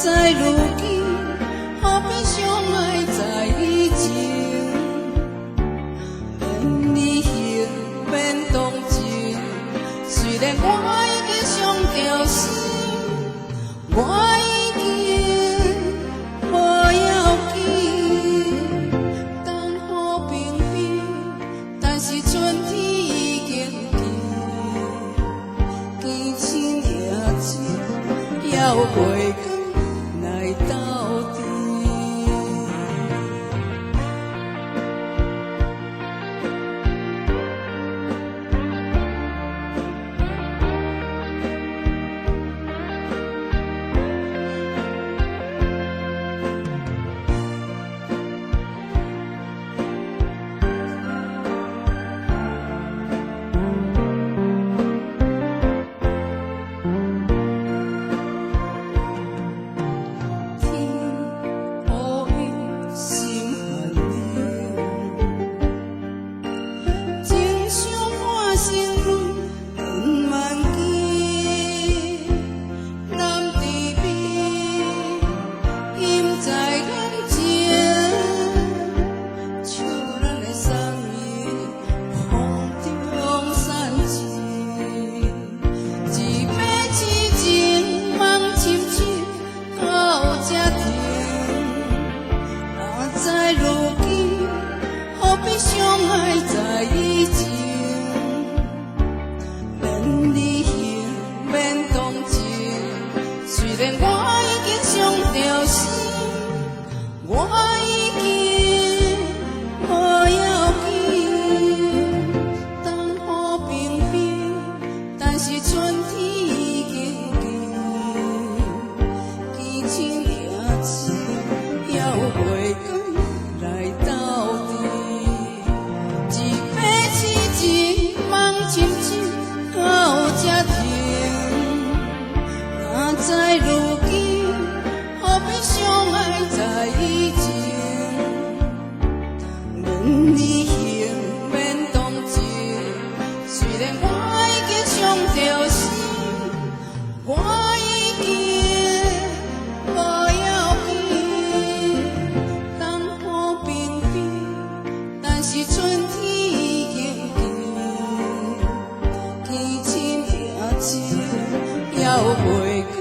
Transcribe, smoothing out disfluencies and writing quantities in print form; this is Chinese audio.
如今何必相爱在以前？免理性，免同情。虽然我已经伤着心，我已经无要紧。等雨冰冰，但是春天已经见，见青也青，还有月光来斗阵。在如今，何必相爱在以前？免理性，免同情。虽然我已经伤着心，我已经无要紧。等雨冰冰，但是春天已经见，见青也青，还有月光来斗阵，一杯痴情梦深深，还有这甜。若在如今，何必相爱在以前？免理性，免同情。虽然我已经伤着心，我已经无要紧。等雨冰冰，但是春天已经见，见青也青，还有月光